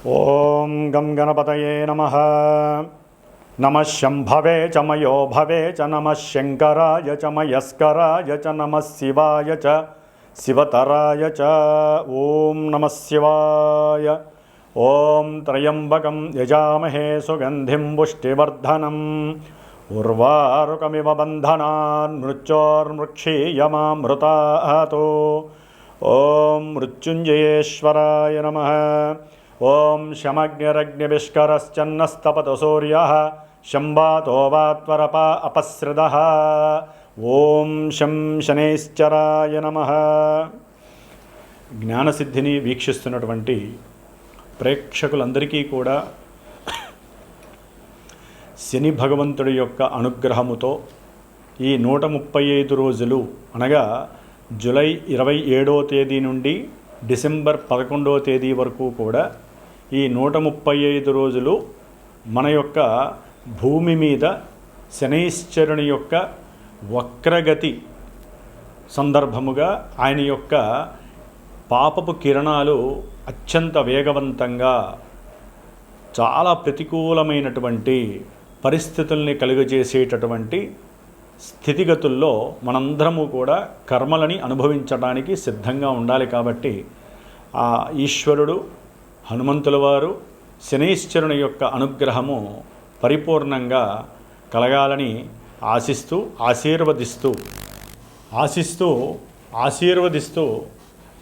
ఓం గం గణపతయే నమః. నమః శంభవే చ మయో భవే చ నమః శంకరాయ చ మయస్కరాయ చ నమః శివాయ చ శివతరాయ చ. ఓం నమః శివాయ. ఓం త్రయంబకం యజామహే సుగంధిం పుష్టివర్ధనం ఉర్వారుకమివ బంధనాన్ మృత్యోర్మృక్షీయమామృతాతో. ఓం మృత్యుంజయేశ్వరాయ నమః. ఓం శమగ్నిరగ్నివిష్కరశ్చన్నస్తపతు సూర్యః శంబాతో వాత్వరప అపసృదః. ఓం శం శనైశ్చరాయ నమః. జ్ఞానసిద్ధిని వీక్షిస్తున్నటువంటి ప్రేక్షకులందరికీ కూడా శని భగవంతుడి యొక్క అనుగ్రహముతో ఈ 135 రోజులు అనగా జూలై 27వ తేదీ నుండి డిసెంబర్ 11వ తేదీ వరకు కూడా ఈ 135 రోజులు మన యొక్క భూమి మీద శనైశ్చరుని యొక్క వక్రగతి సందర్భముగా ఆయన యొక్క పాపపు కిరణాలు అత్యంత వేగవంతంగా చాలా ప్రతికూలమైనటువంటి పరిస్థితుల్ని కలుగజేసేటటువంటి స్థితిగతుల్లో మనందరము కూడా కర్మలని అనుభవించడానికి సిద్ధంగా ఉండాలి. కాబట్టి ఆ ఈశ్వరుడు హనుమంతుల వారు శనైశ్చరుని యొక్క అనుగ్రహము పరిపూర్ణంగా కలగాలని ఆశీర్వదిస్తూ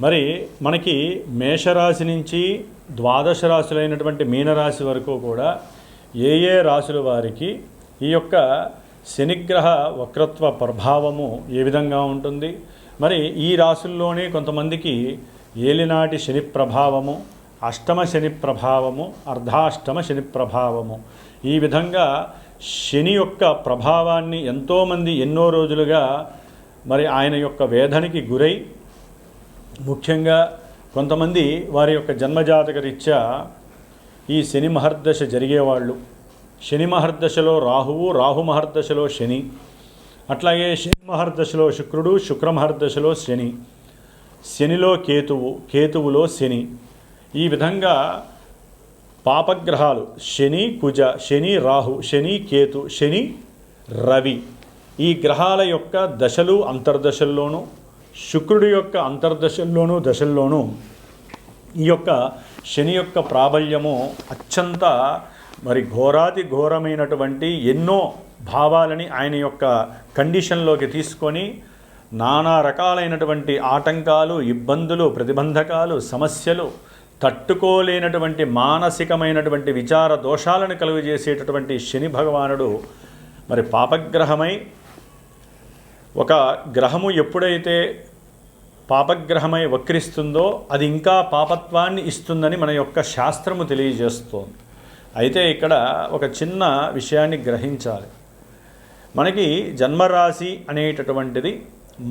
మరి మనకి మేషరాశి నుంచి ద్వాదశ రాశులైనటువంటి మీనరాశి వరకు కూడా ఏ రాశుల వారికి ఈ యొక్క శనిగ్రహ వక్రత్వ ప్రభావము ఏ విధంగా ఉంటుంది, మరి ఈ రాశుల్లోనే కొంతమందికి ఏలినాటి శని ప్రభావము, అష్టమ శని ప్రభావము, అర్ధాష్టమ శని ప్రభావము, ఈ విధంగా శని యొక్క ప్రభావాన్ని ఎంతోమంది ఎన్నో రోజులుగా మరి ఆయన యొక్క వేదనకి గురై, ముఖ్యంగా కొంతమంది వారి యొక్క జన్మజాతక రీత్యా ఈ శని మహర్దశ జరిగేవాళ్ళు, శని మహర్దశలో రాహువు, రాహు మహర్దశలో శని, అట్లాగే శని మహర్దశలో శుక్రుడు, శుక్ర మహర్దశలో శని, శనిలో కేతువు, కేతువులో శని, ఈ విధంగా పాపగ్రహాలు శని కుజ, శని రాహు, శని కేతు, శని రవి, ఈ గ్రహాల యొక్క దశలు అంతర్దశల్లోనూ, శుక్రుడి యొక్క అంతర్దశల్లోనూ దశల్లోనూ ఈ యొక్క శని యొక్క ప్రాబల్యము అత్యంత మరి ఘోరాతి ఘోరమైనటువంటి ఎన్నో భావాలని ఆయన యొక్క కండిషన్లోకి తీసుకొని నానా రకాలైనటువంటి ఆటంకాలు, ఇబ్బందులు, ప్రతిబంధకాలు, సమస్యలు, తట్టుకోలేనటువంటి మానసికమైనటువంటి విచార దోషాలను కలుగజేసేటటువంటి శని భగవానుడు మరి పాపగ్రహమై, ఒక గ్రహము ఎప్పుడైతే పాపగ్రహమై వక్రిస్తుందో అది ఇంకా పాపత్వాన్ని ఇస్తుందని మన యొక్క శాస్త్రము తెలియజేస్తోంది. అయితే ఇక్కడ ఒక చిన్న విషయాన్ని గ్రహించాలి. మనకి జన్మరాశి అనేటటువంటిది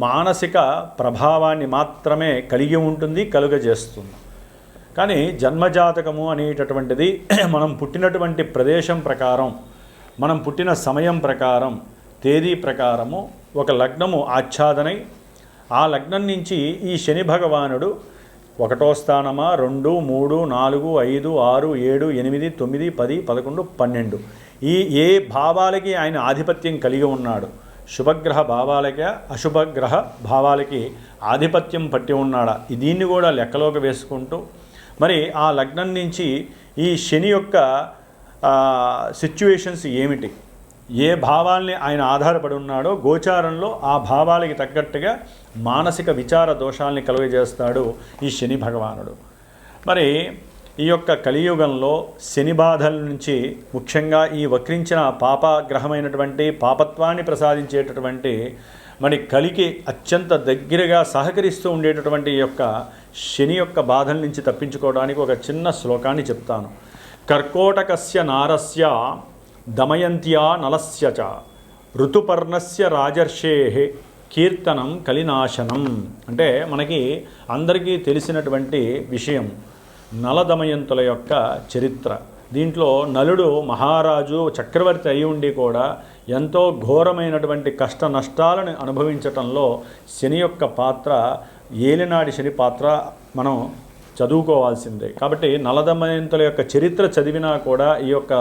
మానసిక ప్రభావాన్ని మాత్రమే కలిగి ఉంటుంది, కలుగజేస్తుంది. కానీ జన్మజాతకము అనేటటువంటిది మనం పుట్టినటువంటి ప్రదేశం ప్రకారం, మనం పుట్టిన సమయం ప్రకారం, తేదీ ప్రకారము ఒక లగ్నము ఆచ్ఛాదనై ఆ లగ్నం నుంచి ఈ శని భగవానుడు 1వ స్థానమా, 2, 3, 4, 5, 6, 7, 8, 9, 10, 11, 12 ఈ ఏ భావాలకి ఆయన ఆధిపత్యం కలిగి ఉన్నాడు, శుభగ్రహ భావాలకి అశుభగ్రహ భావాలకి ఆధిపత్యం పట్టి ఉన్నాడా, దీన్ని కూడా లెక్కలోకి వేసుకుంటూ మరి ఆ లగ్నం నుంచి ఈ శని యొక్క సిచ్యువేషన్స్ ఏమిటి, ఏ భావాల్ని ఆయన ఆధారపడి ఉన్నాడో గోచారంలో ఆ భావాలకి తగ్గట్టుగా మానసిక విచార దోషాలని కలుగజేస్తాడు ఈ శని భగవానుడు. మరి ఈ యొక్క కలియుగంలో శని బాధల నుంచి ముఖ్యంగా ఈ వక్రించిన పాపగ్రహమైనటువంటి పాపత్వాన్ని ప్రసాదించేటటువంటి మరి కలికి అత్యంత దగ్గరగా సహకరిస్తూ ఉండేటటువంటి ఈ యొక్క శని యొక్క బాధల నుంచి తప్పించుకోవడానికి ఒక చిన్న శ్లోకాన్ని చెప్తాను. కర్కోటకస్య నారస్య దమయంత్యా నలస్య చ ఋతుపర్ణస్య రాజర్షేః కీర్తనం కలినాశనం. అంటే మనకి అందరికీ తెలిసినటువంటి విషయం నలదమయంతుల యొక్క చరిత్ర. దీంట్లో నలుడు మహారాజు చక్రవర్తి అయి ఉండి కూడా ఎంతో ఘోరమైనటువంటి కష్ట నష్టాలను అనుభవించటంలో శని యొక్క పాత్ర, ఏలినాడి శని పాత్ర మనం చదువుకోవాల్సిందే. కాబట్టి నలదమయంతుల యొక్క చరిత్ర చదివినా కూడా ఈ యొక్క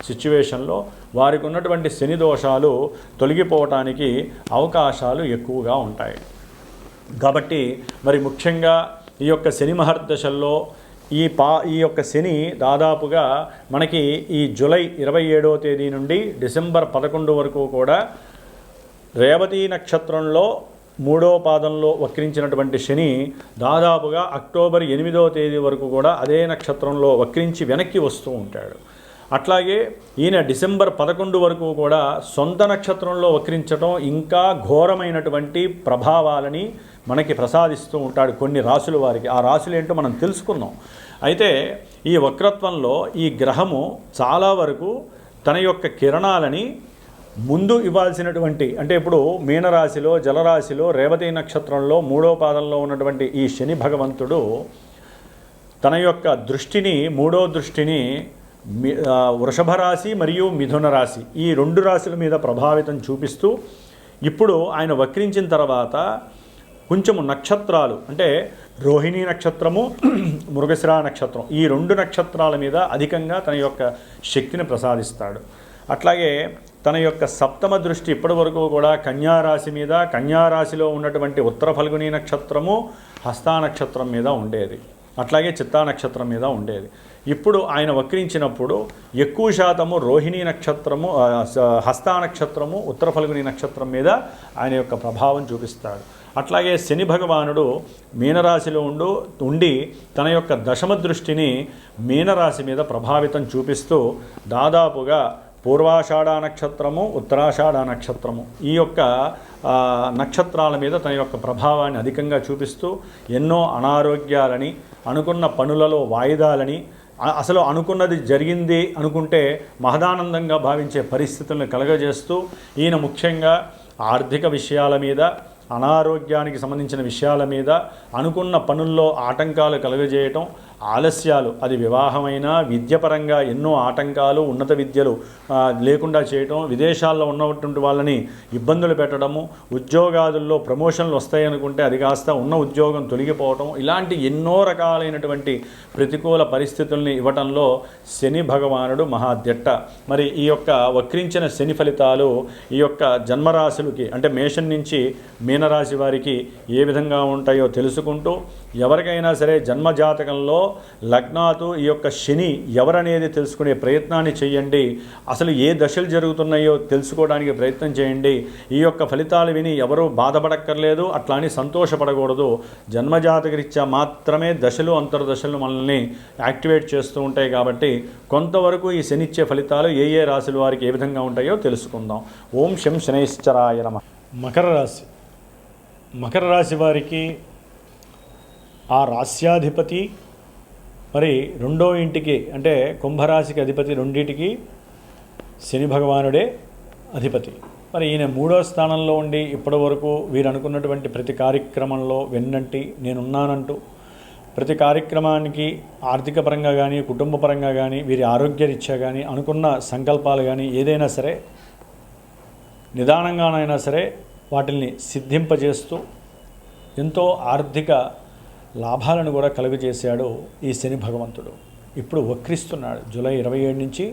సిచ్యువేషన్లో వారికి ఉన్నటువంటి శని దోషాలు తొలగిపోవటానికి అవకాశాలు ఎక్కువగా ఉంటాయి. కాబట్టి మరి ముఖ్యంగా ఈ యొక్క శని మహర్దశల్లో ఈ యొక్క శని దాదాపుగా మనకి ఈ జూలై 27వ తేదీ నుండి డిసెంబర్ 11 వరకు కూడా రేవతి నక్షత్రంలో 3వ పాదంలో వక్రించినటువంటి శని దాదాపుగా అక్టోబర్ 8వ తేదీ వరకు కూడా అదే నక్షత్రంలో వక్రించి వెనక్కి వస్తూ ఉంటాడు. అట్లాగే ఈయన డిసెంబర్ 11 వరకు కూడా సొంత నక్షత్రంలో వక్రించడం ఇంకా ఘోరమైనటువంటి ప్రభావాలని మనకి ప్రసాదిస్తూ ఉంటాడు కొన్ని రాసుల వారికి. ఆ రాసులు ఏంటో మనం తెలుసుకుందాం. అయితే ఈ వక్రత్వంలో ఈ గ్రహము చాలా వరకు తన యొక్క కిరణాలని ముందు ఇవ్వాల్సినటువంటి, అంటే ఇప్పుడు మీనరాశిలో జలరాశిలో రేవతి నక్షత్రంలో 3వ పాదంలో ఉన్నటువంటి ఈ శని భగవంతుడు తన యొక్క దృష్టిని 3వ దృష్టిని వృషభ రాశి మరియు మిథున రాశి ఈ 2 రాశుల మీద ప్రభావితం చూపిస్తూ ఇప్పుడు ఆయన వక్రించిన తర్వాత కొంచెము నక్షత్రాలు అంటే రోహిణీ నక్షత్రము మృగశిర నక్షత్రం ఈ 2 నక్షత్రాల మీద అధికంగా తన యొక్క శక్తిని ప్రసాదిస్తాడు. అట్లాగే తన యొక్క సప్తమ దృష్టి ఇప్పటి వరకు కూడా కన్యారాశి మీద, కన్యారాశిలో ఉన్నటువంటి ఉత్తర ఫల్గుని నక్షత్రము హస్తా నక్షత్రం మీద ఉండేది, అట్లాగే చిత్తా నక్షత్రం మీద ఉండేది. ఇప్పుడు ఆయన వక్రించినప్పుడు ఎక్కువ శాతము రోహిణీ నక్షత్రము, హస్తా నక్షత్రము, ఉత్తర ఫల్గుని నక్షత్రం మీద ఆయన యొక్క ప్రభావం చూపిస్తాడు. అట్లాగే శని భగవానుడు మీనరాశిలో ఉండి తన యొక్క దశమ దృష్టిని మీనరాశి మీద ప్రభావితం చూపిస్తూ దాదాపుగా పూర్వాషాఢ నక్షత్రము, ఉత్తరాషాఢ నక్షత్రము ఈ యొక్క నక్షత్రాల మీద తన యొక్క ప్రభావాన్ని అధికంగా చూపిస్తూ ఎన్నో అనారోగ్యాలని, అనుకున్న పనులలో వాయిదాలని, అసలు అనుకున్నది జరిగింది అనుకుంటే మహదానందంగా భావించే పరిస్థితులను కలగజేస్తూ ఈయన ముఖ్యంగా ఆర్థిక విషయాల మీద, అనారోగ్యానికి సంబంధించిన విషయాల మీద, అనుకున్న పనుల్లో ఆటంకాలు కలుగజేయటం, ఆలస్యాలు, అది వివాహమైనా విద్యపరంగా ఎన్నో ఆటంకాలు, ఉన్నత విద్యలు లేకుండా చేయటం, విదేశాల్లో ఉన్నటువంటి వాళ్ళని ఇబ్బందులు పెట్టడము, ఉద్యోగాదుల్లో ప్రమోషన్లు వస్తాయనుకుంటే అది కాస్త ఉన్న ఉద్యోగం తొలగిపోవటం, ఇలాంటి ఎన్నో రకాలైనటువంటి ప్రతికూల పరిస్థితుల్ని ఇవ్వటంలో శని భగవానుడు మహాదిట్ట. మరి ఈ యొక్క వక్రించిన శని ఫలితాలు ఈ యొక్క జన్మరాశులకి అంటే మేషం నుంచి మీనరాశి వారికి ఏ విధంగా ఉంటాయో తెలుసుకుంటూ, ఎవరికైనా సరే జన్మజాతకంలో లగ్నాతు ఈ యొక్క శని ఎవరనేది తెలుసుకునే ప్రయత్నాన్ని చేయండి. అసలు ఏ దశలు జరుగుతున్నాయో తెలుసుకోవడానికి ప్రయత్నం చేయండి. ఈ యొక్క ఫలితాలు విని ఎవరూ బాధపడక్కర్లేదు, అట్లా అని సంతోషపడకూడదు. జన్మజాతకరీత్యా మాత్రమే దశలు అంతర్దశలు మనల్ని యాక్టివేట్ చేస్తూ ఉంటాయి. కాబట్టి కొంతవరకు ఈ శనిచ్చే ఫలితాలు ఏ ఏ రాశుల వారికి ఏ విధంగా ఉంటాయో తెలుసుకుందాం. ఓం శం శనైశ్చరాయ నమః. మకర రాశి వారికి ఆ రాస్యాధిపతి మరి 2వ ఇంటికి అంటే కుంభరాశికి అధిపతి, రెండింటికి శని భగవానుడే అధిపతి. మరి ఈయన 3వ స్థానంలో ఉండి ఇప్పటి వరకు వీరు అనుకున్నటువంటి ప్రతి కార్యక్రమంలో వెన్నంటి నేనున్నానంటూ ప్రతి కార్యక్రమానికి ఆర్థిక పరంగా కానీ, కుటుంబ పరంగా కానీ, వీరి ఆరోగ్యరీత్యా కానీ, అనుకున్న సంకల్పాలు కానీ ఏదైనా సరే నిదానంగానైనా సరే వాటిని సిద్ధింపజేస్తూ ఎంతో ఆర్థిక లాభాలను కూడా కలుగజేశాడు ఈ శని భగవంతుడు. ఇప్పుడు వక్రిస్తున్నాడు జూలై 27 నుంచి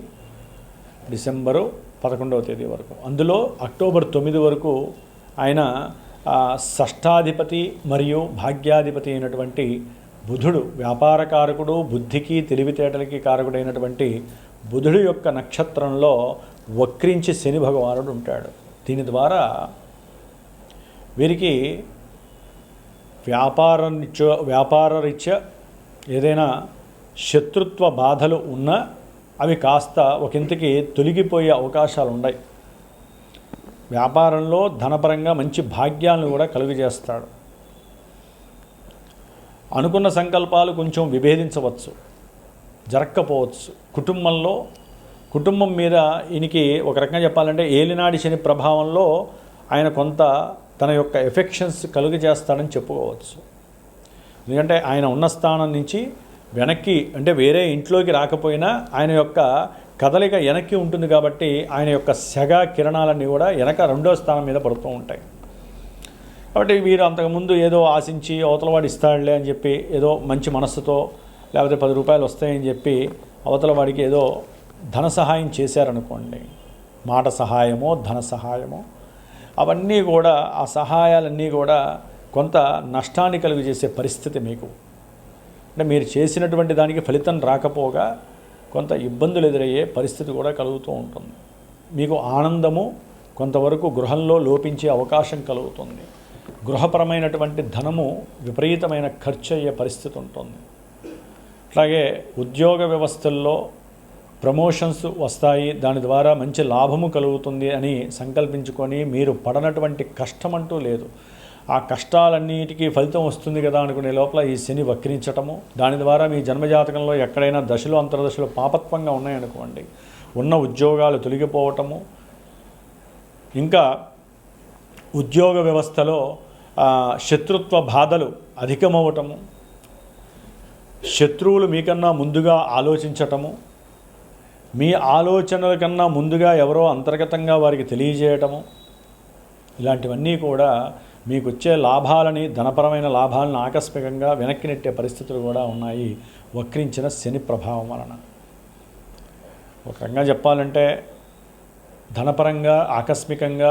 డిసెంబరు 11వ తేదీ వరకు. అందులో అక్టోబర్ 9 వరకు ఆయన షష్ఠాధిపతి మరియు భాగ్యాధిపతి అయినటువంటి బుధుడు, వ్యాపారకారకుడు, బుద్ధికి తెలివితేటలకి కారకుడైనటువంటి బుధుడు యొక్క నక్షత్రంలో వక్రించి శని భగవానుడు ఉంటాడు. దీని ద్వారా వీరికి వ్యాపారరీత్యా ఏదైనా శత్రుత్వ బాధలు ఉన్నా అవి కాస్త ఒకంతకి తొలగిపోయే అవకాశాలు ఉన్నాయి. వ్యాపారంలో ధనపరంగా మంచి భాగ్యాలను కూడా కలుగజేస్తాడు. అనుకున్న సంకల్పాలు కొంచెం విభేదించవచ్చు, జరగకపోవచ్చు. కుటుంబం మీద ఈయనకి ఒక రకంగా చెప్పాలంటే ఏలినాడి శని ప్రభావంలో ఆయన కొంత తన యొక్క ఎఫెక్షన్స్ కలుగజేస్తాడని చెప్పుకోవచ్చు. ఎందుకంటే ఆయన ఉన్న స్థానం నుంచి వెనక్కి అంటే వేరే ఇంట్లోకి రాకపోయినా ఆయన యొక్క కదలిక వెనక్కి ఉంటుంది. కాబట్టి ఆయన యొక్క సెగ కిరణాలన్నీ కూడా వెనక 2వ స్థానం మీద పడుతూ ఉంటాయి. కాబట్టి వీరు అంతకుముందు ఏదో ఆశించి అవతలవాడు ఇస్తాడులే అని చెప్పి ఏదో మంచి మనస్సుతో లేకపోతే 10 రూపాయలు వస్తాయని చెప్పి అవతల వాడికి ఏదో ధన సహాయం చేశారనుకోండి, మాట సహాయమో ధన సహాయమో, అవన్నీ కూడా ఆ సహాయాలన్నీ కూడా కొంత నష్టాన్ని కలుగు చేసే పరిస్థితి మీకు. అంటే మీరు చేసినటువంటి దానికి ఫలితం రాకపోగా కొంత ఇబ్బందులు ఎదురయ్యే పరిస్థితి కూడా కలుగుతూ ఉంటుంది. మీకు ఆనందము కొంతవరకు గృహంలో లోపించే అవకాశం కలుగుతుంది. గృహపరమైనటువంటి ధనము విపరీతమైన ఖర్చు అయ్యే పరిస్థితి ఉంటుంది. అట్లాగే ఉద్యోగ వ్యవస్థల్లో ప్రమోషన్స్ వస్తాయి, దాని ద్వారా మంచి లాభము కలుగుతుంది అని సంకల్పించుకొని మీరు పడనటువంటి కష్టం అంటూ లేదు. ఆ కష్టాలన్నిటికీ ఫలితం వస్తుంది కదా అనుకునే లోపల ఈ శని వక్రించటము, దాని ద్వారా మీ జన్మజాతకంలో ఎక్కడైనా దశలు అంతర్దశలు పాపత్వంగా ఉన్నాయనుకోండి, ఉన్న ఉద్యోగాలు తొలగిపోవటము, ఇంకా ఉద్యోగ వ్యవస్థలో శత్రుత్వ బాధలు అధికమవటము, శత్రువులు మీకన్నా ముందుగా ఆలోచించటము, మీ ఆలోచనల కన్నా ముందుగా ఎవరో అంతర్గతంగా వారికి తెలియజేయటము, ఇలాంటివన్నీ కూడా మీకు వచ్చే లాభాలని, ధనపరమైన లాభాలను ఆకస్మికంగా వెనక్కి నెట్టే పరిస్థితులు కూడా ఉన్నాయి వక్రించిన శని ప్రభావం వలన. ఒక రకంగా చెప్పాలంటే ధనపరంగా ఆకస్మికంగా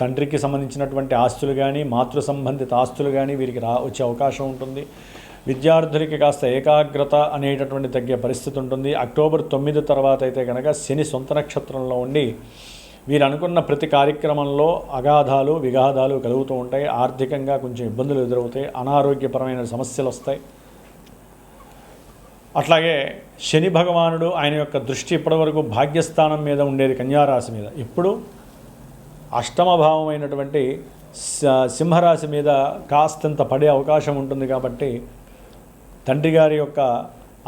తండ్రికి సంబంధించినటువంటి ఆస్తులు కానీ, మాతృ సంబంధిత ఆస్తులు కానీ వీరికి వచ్చే అవకాశం ఉంటుంది. విద్యార్థులకి కాస్త ఏకాగ్రత అనేటటువంటి తగ్గే పరిస్థితి ఉంటుంది. అక్టోబర్ 9 తర్వాత అయితే కనుక శని సొంత నక్షత్రంలో ఉండి వీరు అనుకున్న ప్రతి కార్యక్రమంలో అగాధాలు విగాధాలు కలుగుతూ ఉంటాయి. ఆర్థికంగా కొంచెం ఇబ్బందులు ఎదురవుతాయి, అనారోగ్యపరమైన సమస్యలు వస్తాయి. అట్లాగే శని భగవానుడు ఆయన యొక్క దృష్టి ఇప్పటివరకు భాగ్యస్థానం మీద ఉండేది కన్యారాశి మీద, ఇప్పుడు అష్టమ భావమైనటువంటి సింహరాశి మీద కాస్తంత పడే అవకాశం ఉంటుంది. కాబట్టి తండ్రి గారి యొక్క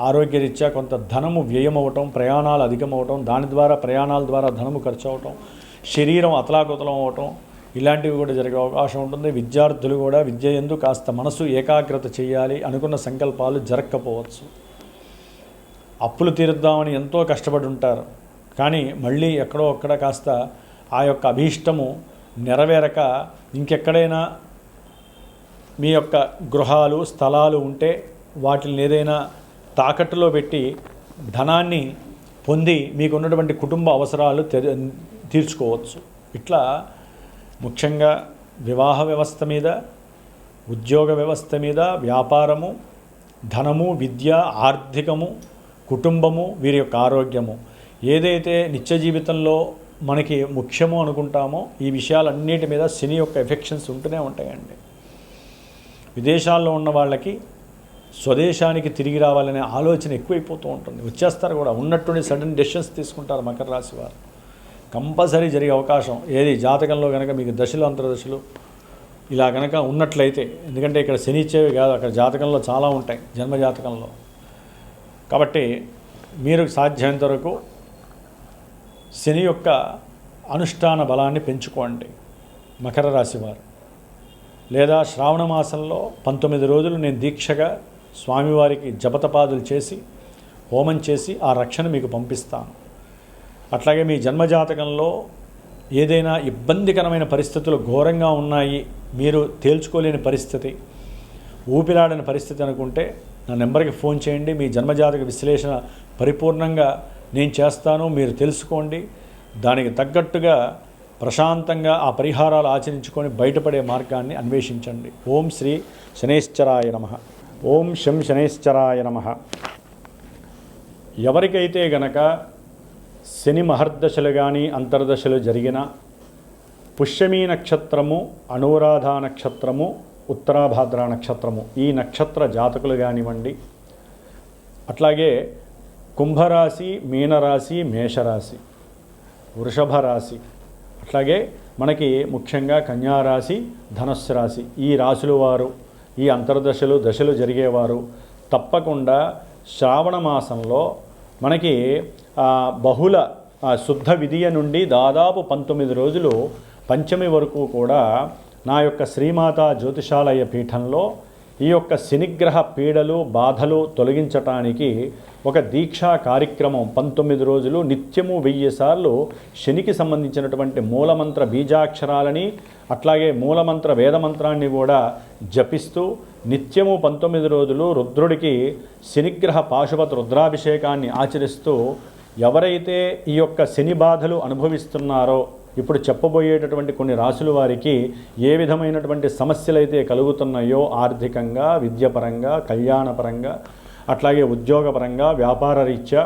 ఆరోగ్యరీత్యా కొంత ధనము వ్యయమవటం, ప్రయాణాలు అధికమవటం, దాని ద్వారా ప్రయాణాల ద్వారా ధనము ఖర్చు అవటం, శరీరం అతలాకుతలం అవటం, ఇలాంటివి కూడా జరిగే అవకాశం ఉంటుంది. విద్యార్థులు కూడా విద్య యందు కాస్త మనసు ఏకాగ్రత చేయాలి, అనుకున్న సంకల్పాలు జరగకపోవచ్చు. అప్పులు తీరుద్దామని ఎంతో కష్టపడి ఉంటారు, కానీ మళ్ళీ ఎక్కడో అక్కడ కాస్త ఆ యొక్క అభీష్టము నెరవేరక ఇంకెక్కడైనా మీ యొక్క గృహాలు స్థలాలు ఉంటే వాటిని ఏదైనా తాకట్టులో పెట్టి ధనాన్ని పొంది మీకున్నటువంటి కుటుంబ అవసరాలు తీర్చుకోవచ్చు. ఇట్లా ముఖ్యంగా వివాహ వ్యవస్థ మీద, ఉద్యోగ వ్యవస్థ మీద, వ్యాపారము, ధనము, విద్య, ఆర్థికము, కుటుంబము, వీరి యొక్క ఆరోగ్యము, ఏదైతే నిత్య జీవితంలో మనకి ముఖ్యమో అనుకుంటామో ఈ విషయాలన్నిటి మీద శని యొక్క ఎఫెక్షన్స్ ఉంటూనే ఉంటాయండి. విదేశాల్లో ఉన్న వాళ్ళకి స్వదేశానికి తిరిగి రావాలనే ఆలోచన ఎక్కువైపోతూ ఉంటుంది. వచ్చేస్తారు కూడా, ఉన్నట్టుండి సడన్ డెసిషన్స్ తీసుకుంటారు మకర రాశి వారు. కంపల్సరీ జరిగే అవకాశం ఏది జాతకంలో కనుక మీకు దశలు అంతర్దశలు ఇలా కనుక ఉన్నట్లయితే, ఎందుకంటే ఇక్కడ శని ఇచ్చేవి కాదు, అక్కడ జాతకంలో చాలా ఉంటాయి జన్మజాతకంలో. కాబట్టి మీరు సాధ్యమైనంత వరకు శని యొక్క అనుష్ఠాన బలాన్ని పెంచుకోండి మకర రాశి వారు. లేదా శ్రావణ మాసంలో 19 రోజులు నేను దీక్షగా స్వామివారికి జపతపాదులు చేసి హోమం చేసి ఆ రక్షణ మీకు పంపిస్తాను. అట్లాగే మీ జన్మజాతకంలో ఏదైనా ఇబ్బందికరమైన పరిస్థితులు ఘోరంగా ఉన్నాయి, మీరు తేల్చుకోలేని పరిస్థితి, ఊపిరాడని పరిస్థితి అనుకుంటే నా నెంబర్కి ఫోన్ చేయండి. మీ జన్మజాతక విశ్లేషణ పరిపూర్ణంగా నేను చేస్తాను, మీరు తెలుసుకోండి. దానికి తగ్గట్టుగా ప్రశాంతంగా ఆ పరిహారాలు ఆచరించుకొని బయటపడే మార్గాన్ని అన్వేషించండి. ఓం శ్రీ శనైశ్చరాయ నమః. ఓం శం శనైశ్చరాయ నమః. ఎవరికైతే గనక శని మహర్దశలు కానీ అంతర్దశలు జరిగిన పుష్యమీ నక్షత్రము, అనురాధ నక్షత్రము, ఉత్తరాభాద్ర నక్షత్రము, ఈ నక్షత్ర జాతకులు కానివ్వండి, అట్లాగే కుంభరాశి, మీనరాశి, మేషరాశి, వృషభ రాశి, అట్లాగే మనకి ముఖ్యంగా కన్యారాశి, ధనుస్సు రాశి, ఈ రాశుల వారు ఈ అంతర్దశలు దశలు జరిగేవారు తప్పకుండా శ్రావణ మాసంలో మనకి బహుళ శుద్ధ విధియ నుండి దాదాపు 19 రోజులు పంచమి వరకు కూడా నా యొక్క శ్రీమాతా జ్యోతిషాలయ పీఠంలో ఈ యొక్క శనిగ్రహ పీడలు బాధలు తొలగించటానికి ఒక దీక్షా కార్యక్రమం 19 రోజులు నిత్యము 1000 సార్లు శనికి సంబంధించినటువంటి మూలమంత్ర బీజాక్షరాలని అట్లాగే మూలమంత్ర వేదమంత్రాన్ని కూడా జపిస్తూ నిత్యము 19 రోజులు రుద్రుడికి శనిగ్రహ పాశుపత రుద్రాభిషేకాన్ని ఆచరిస్తూ ఎవరైతే ఈ యొక్క శని బాధలు అనుభవిస్తున్నారో ఇప్పుడు చెప్పబోయేటటువంటి కొన్ని రాశుల వారికి ఏ విధమైనటువంటి సమస్యలు అయితే కలుగుతున్నాయో ఆర్థికంగా, విద్యపరంగా, కళ్యాణపరంగా, అట్లాగే ఉద్యోగపరంగా, వ్యాపార రీత్యా,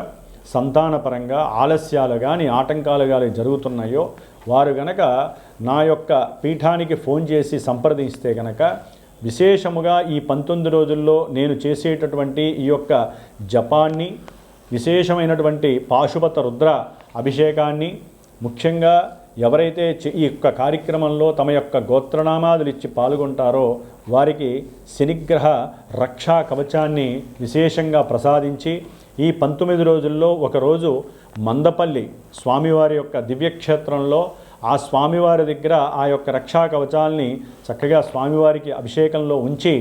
సంతానపరంగా ఆలస్యాలు కానీ ఆటంకాలు కానీ జరుగుతున్నాయో వారు గనక నా యొక్క పీఠానికి ఫోన్ చేసి సంప్రదిస్తే గనక విశేషముగా ఈ 19 రోజుల్లో నేను చేసేటటువంటి ఈ యొక్క జపాన్ని, విశేషమైనటువంటి పాశుపత రుద్ర అభిషేకాన్ని, ముఖ్యంగా ఎవరైతే ఈ యొక్క కార్యక్రమంలో తమ యొక్క గోత్రనామాదులు ఇచ్చి పాల్గొంటారో వారికి శనిగ్రహ రక్షా కవచాన్ని విశేషంగా ప్రసాదించి ఈ 19 రోజుల్లో ఒకరోజు మందపల్లి స్వామివారి యొక్క దివ్యక్షేత్రంలో ఆ స్వామివారి దగ్గర ఆ యొక్క రక్షా కవచాల్ని చక్కగా స్వామివారికి అభిషేకంలో ఉంచి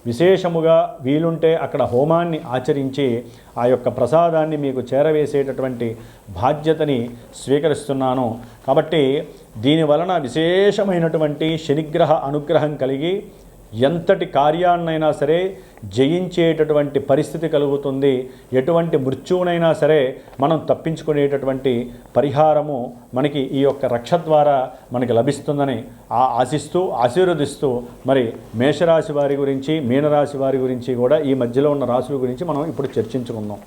విశేషముగా వీలుంటే అక్కడ హోమాన్ని ఆచరించి ఆ యొక్క ప్రసాదాన్ని మీకు చేరవేసేటటువంటి బాధ్యతని స్వీకరిస్తున్నాను. కాబట్టి దీనివలన విశేషమైనటువంటి శనిగ్రహ అనుగ్రహం కలిగి ఎంతటి కార్యాన్నైనా సరే జయించేటటువంటి పరిస్థితి కలుగుతుంది. ఎటువంటి మృత్యువునైనా సరే మనం తప్పించుకునేటటువంటి పరిహారము మనకి ఈ యొక్క రక్ష ద్వారా మనకి లభిస్తుందని ఆశిస్తూ ఆశీర్వదిస్తూ మరి మేషరాశి వారి గురించి, మీనరాశి వారి గురించి కూడా ఈ మధ్యలో ఉన్న రాశుల గురించి మనం ఇప్పుడు చర్చించుకుందాం.